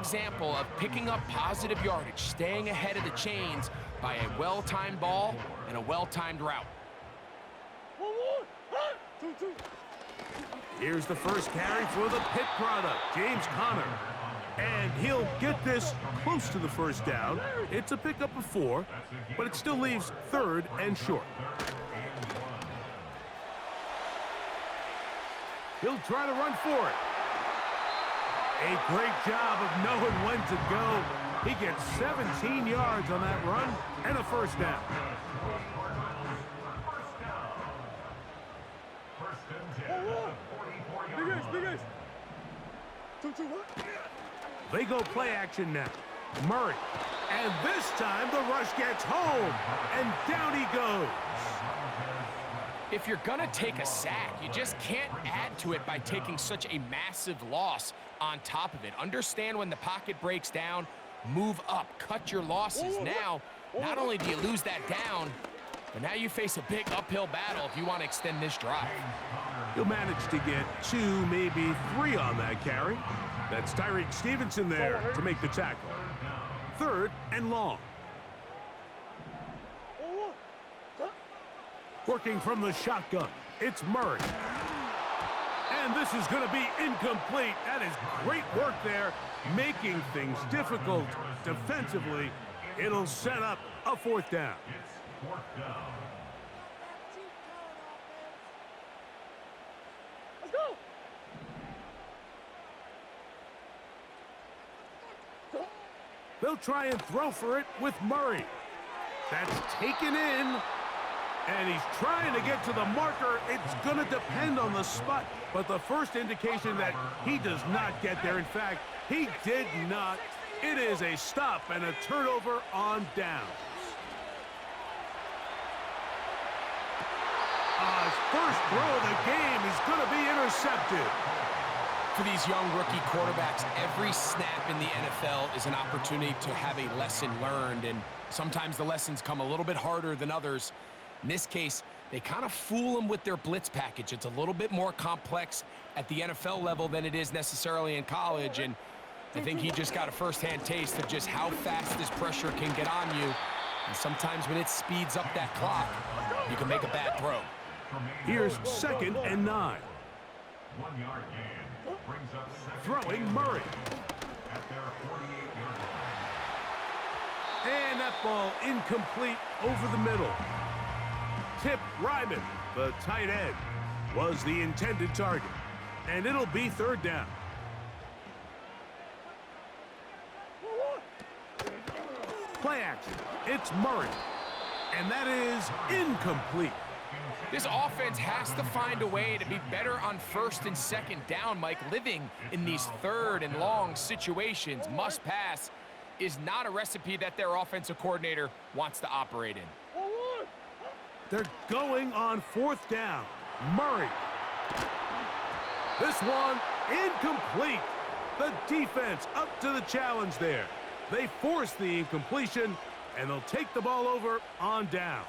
example of picking up positive yardage, staying ahead of the chains by a well-timed ball and a well-timed route. Here's the first carry for the Pitt product, James Conner. And he'll get this close to the first down. It's a pickup of 4, but it still leaves 3rd and short. He'll try to run for it. A great job of knowing when to go. He gets 17 yards on that run and a first down. They go play action now. Murray. And this time the rush gets home. And down he goes. If you're going to take a sack, you just can't add to it by taking such a massive loss on top of it. Understand when the pocket breaks down, move up, cut your losses. Now, not only do you lose that down, but now you face a big uphill battle if you want to extend this drive. He'll manage to get 2, maybe 3 on that carry. That's Tyreek Stevenson there to make the tackle. 3rd and long. Working from the shotgun, it's Murray. And this is going to be incomplete. That is great work there, making things difficult defensively. It'll set up a 4th down. Let's go. They'll try and throw for it with Murray. That's taken in. And he's trying to get to the marker. It's going to depend on the spot. But the first indication that he does not get there. In fact, he did not. It is a stop and a turnover on downs. His first throw of the game is going to be intercepted. For these young rookie quarterbacks, every snap in the NFL is an opportunity to have a lesson learned. And sometimes the lessons come a little bit harder than others. In this case, they kind of fool them with their blitz package. It's a little bit more complex at the NFL level than it is necessarily in college, and I think he just got a first-hand taste of just how fast this pressure can get on you. And sometimes when it speeds up that clock, you can make a bad throw. Here's 2nd and 9. Throwing Murray. And that ball incomplete over the middle. Tip Ryman, the tight end, was the intended target. And it'll be 3rd down. Play action. It's Murray. And that is incomplete. This offense has to find a way to be better on 1st and 2nd down, Mike. Living in these 3rd and long situations, must pass, is not a recipe that their offensive coordinator wants to operate in. They're going on 4th down. Murray. This one incomplete. The defense up to the challenge there. They force the incompletion, and they'll take the ball over on downs.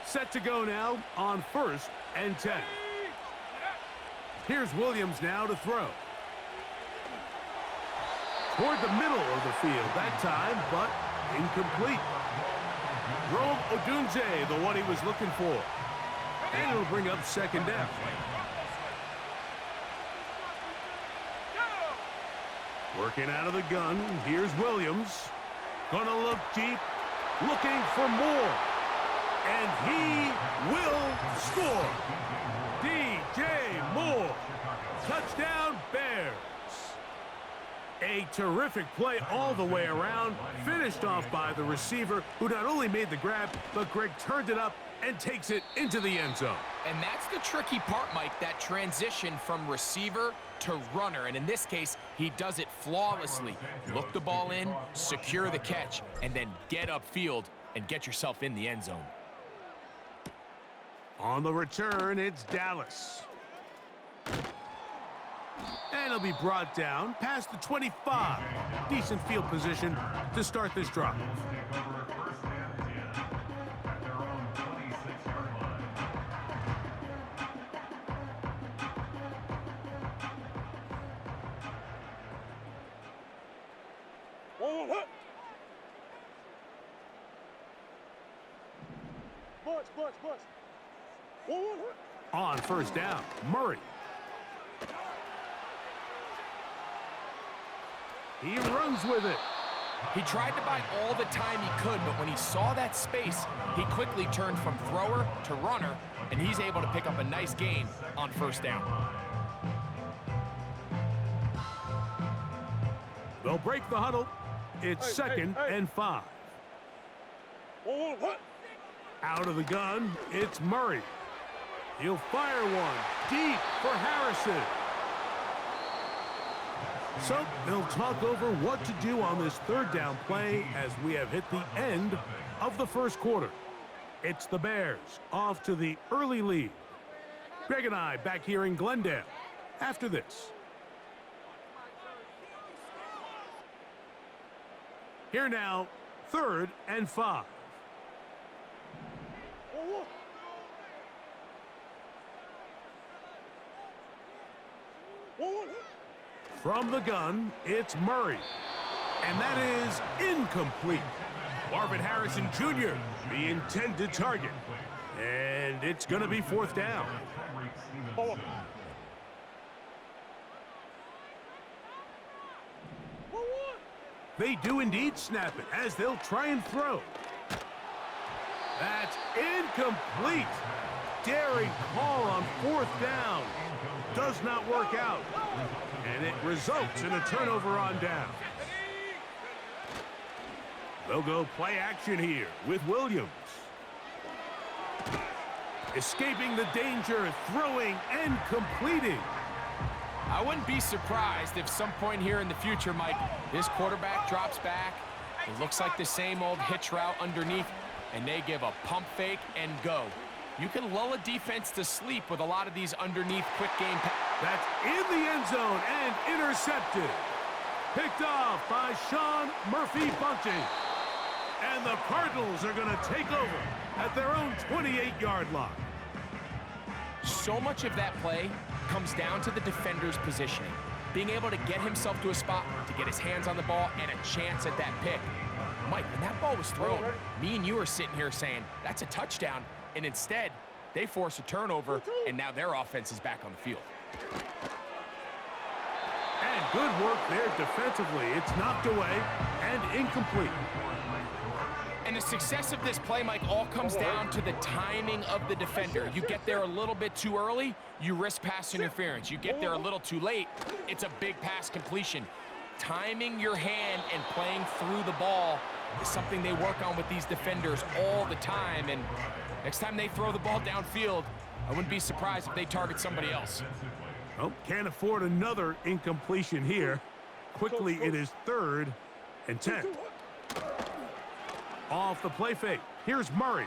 Set to go now on 1st and 10. Here's Williams now to throw. Toward the middle of the field that time, but incomplete. Rome Odunze, the one he was looking for. And it'll bring up 2nd down. Working out of the gun, here's Williams. Gonna look deep, looking for more. And he will score. DJ Moore. Touchdown, Bears. A terrific play all the way around, finished off by the receiver, who not only made the grab, but Greg turned it up and takes it into the end zone. And that's the tricky part, Mike, that transition from receiver to runner. And in this case, he does it flawlessly. Look the ball in, secure the catch, and then get upfield and get yourself in the end zone. On the return, it's Dallas. And he'll be brought down past the 25. Decent field position to start this drive. Ball 1. Bunch. 1. On first down, Murray. He runs with it. He tried to buy all the time he could, but when he saw that space, he quickly turned from thrower to runner, and he's able to pick up a nice gain on first down. They'll break the huddle. It's second and 5. 1. Out of the gun, it's Murray. He'll fire one deep for Harrison. So they'll talk over what to do on this third down play as we have hit the end of the first quarter. It's the Bears off to the early lead. Greg and I back here in Glendale after this. Here now, 3rd and 5. 1. From the gun, it's Murray. And that is incomplete. Marvin Harrison Jr., the intended target. And it's going to be 4th down. Ball 1. They do indeed snap it as they'll try and throw. That's incomplete. Daring call on 4th down. Does not work out. And it results in a turnover on down. They'll go play action here with Williams. Escaping the danger, throwing and completing. I wouldn't be surprised if some point here in the future, Mike, this quarterback drops back. It looks like the same old hitch route underneath, and they give a pump fake and go. You can lull a defense to sleep with a lot of these underneath quick game passes. That's in the end zone and intercepted. Picked off by Sean Murphy Bunting. And the Cardinals are going to take over at their own 28-yard line. So much of that play comes down to the defender's positioning. Being able to get himself to a spot, to get his hands on the ball, and a chance at that pick. Mike, when that ball was thrown, me and you are sitting here saying, that's a touchdown. And instead, they force a turnover, and now their offense is back on the field. And good work there defensively. It's knocked away and incomplete. And the success of this play, Mike, all comes down to the timing of the defender. You get there a little bit too early, you risk pass interference. You get there a little too late, it's a big pass completion. Timing your hand and playing through the ball is something they work on with these defenders all the time. And next time they throw the ball downfield, I wouldn't be surprised if they target somebody else. Oh, can't afford another incompletion here. Quickly, it is 3rd and 10. Off the play fake. Here's Murray.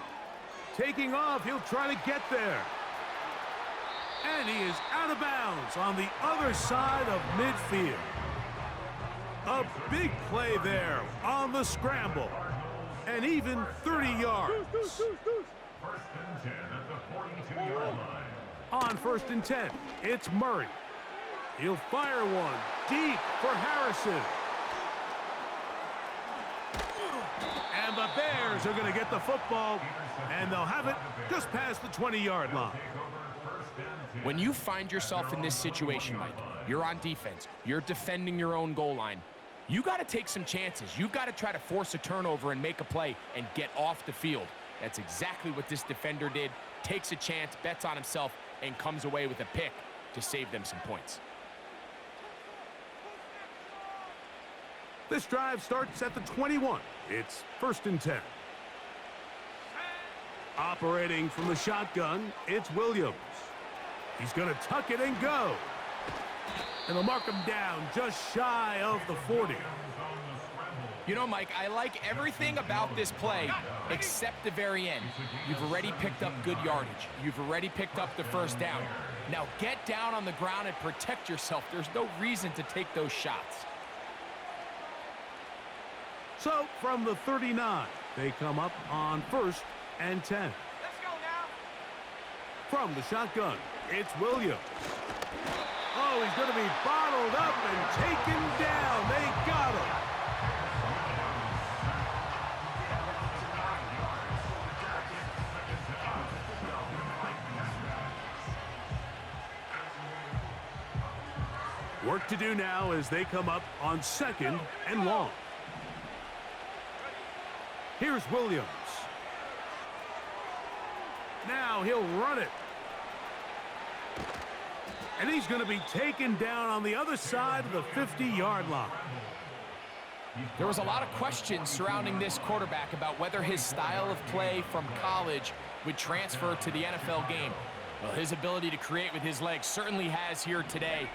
Taking off, he'll try to get there. And he is out of bounds on the other side of midfield. A big play there on the scramble. And even 30 yards. On 1st and 10, it's Murray. He'll fire one deep for Harrison. And the Bears are going to get the football, and they'll have it just past the 20-yard line. When you find yourself in this situation, Mike, you're on defense, you're defending your own goal line, you got to take some chances. You've got to try to force a turnover and make a play and get off the field. That's exactly what this defender did. Takes a chance, bets on himself, and comes away with a pick to save them some points. This drive starts at the 21. It's 1st and 10. Operating from the shotgun, it's Williams. He's going to tuck it and go. And they'll mark him down just shy of the 40. You know, Mike, I like everything about this play except the very end. You've already picked up good yardage. You've already picked up the first down. Now get down on the ground and protect yourself. There's no reason to take those shots. So from the 39, they come up on 1st and 10. Let's go now. From the shotgun, it's Williams. Oh, he's going to be bottled up and taken down. They got him. Work to do now as they come up on 2nd and long. Here's Williams. Now he'll run it. And he's going to be taken down on the other side of the 50-yard line. There was a lot of questions surrounding this quarterback about whether his style of play from college would transfer to the NFL game. Well, his ability to create with his legs certainly has here today.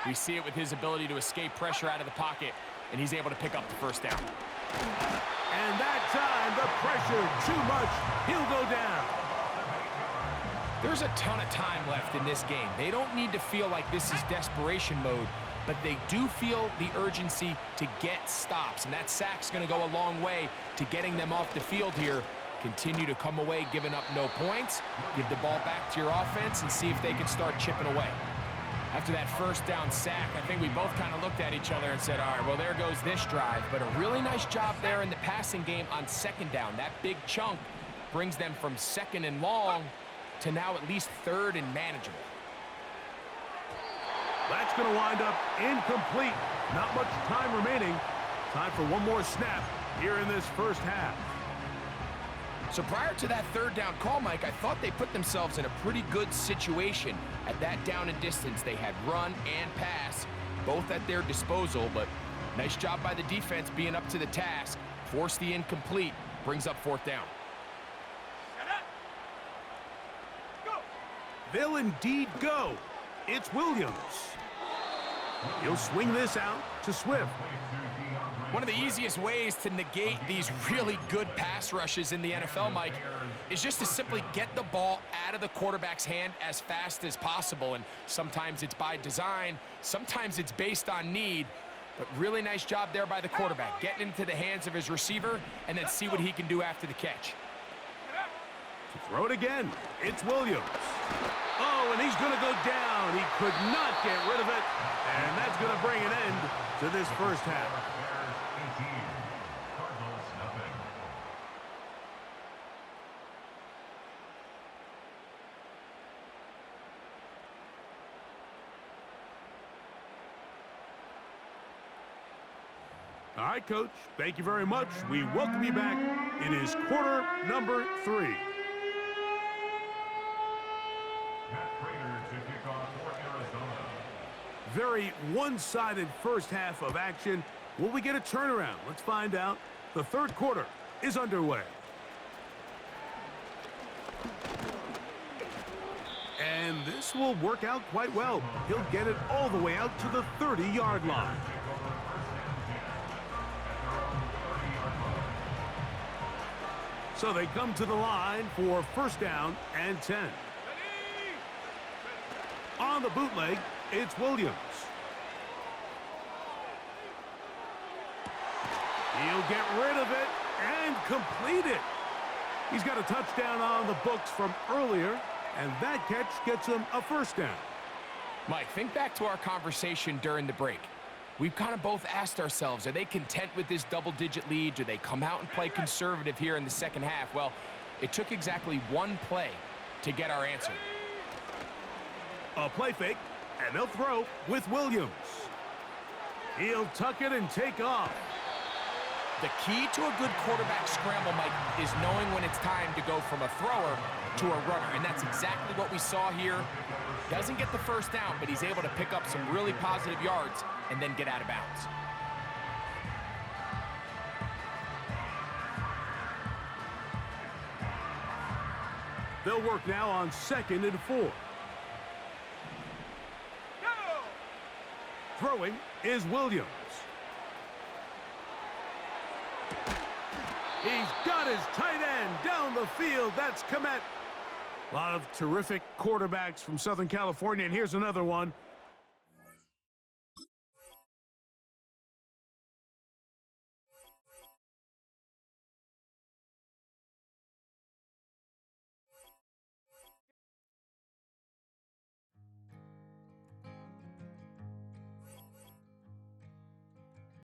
We see it with his ability to escape pressure out of the pocket, and he's able to pick up the first down. And that time, the pressure too much. He'll go down. There's a ton of time left in this game. They don't need to feel like this is desperation mode, but they do feel the urgency to get stops, and that sack's going to go a long way to getting them off the field here. Continue to come away giving up no points, give the ball back to your offense, and see if they can start chipping away. After that first down sack, I think we both kind of looked at each other and said, all right, well, there goes this drive. But a really nice job there in the passing game on 2nd down. That big chunk brings them from 2nd and long to now at least 3rd and manageable. That's going to wind up incomplete. Not much time remaining. Time for one more snap here in this first half. So prior to that 3rd down call, Mike, I thought they put themselves in a pretty good situation at that down and distance. They had run and pass, both at their disposal, but nice job by the defense being up to the task. Force the incomplete, brings up 4th down. They'll indeed go. It's Williams. He'll swing this out to Swift. One of the easiest ways to negate these really good pass rushes in the NFL, Mike, is just to simply get the ball out of the quarterback's hand as fast as possible. And sometimes it's by design, sometimes it's based on need. But really nice job there by the quarterback, getting into the hands of his receiver and then see what he can do after the catch. To throw it again, it's Williams. Oh, and he's going to go down. He could not get rid of it. And that's going to bring an end to this first half. All right, Coach, thank you very much. We welcome you back. It is quarter number 3. Very one-sided first half of action. Will we get a turnaround? Let's find out. The 3rd quarter is underway. And this will work out quite well. He'll get it all the way out to the 30-yard line. So they come to the line for 1st down and 10. On the bootleg, it's Williams. He'll get rid of it and complete it. He's got a touchdown on the books from earlier, and that catch gets him a 1st down. Mike, think back to our conversation during the break. We've kind of both asked ourselves, are they content with this double-digit lead? Do they come out and play conservative here in the 2nd half? Well, it took exactly one play to get our answer. A play fake, and they'll throw with Williams. He'll tuck it and take off. The key to a good quarterback scramble, Mike, is knowing when it's time to go from a thrower to a runner, and that's exactly what we saw here. Doesn't get the 1st down, but he's able to pick up some really positive yards and then get out of bounds. They'll work now on 2nd and 4. Throwing is Williams. He's got his tight end down the field. That's Komet. A lot of terrific quarterbacks from Southern California, and here's another one.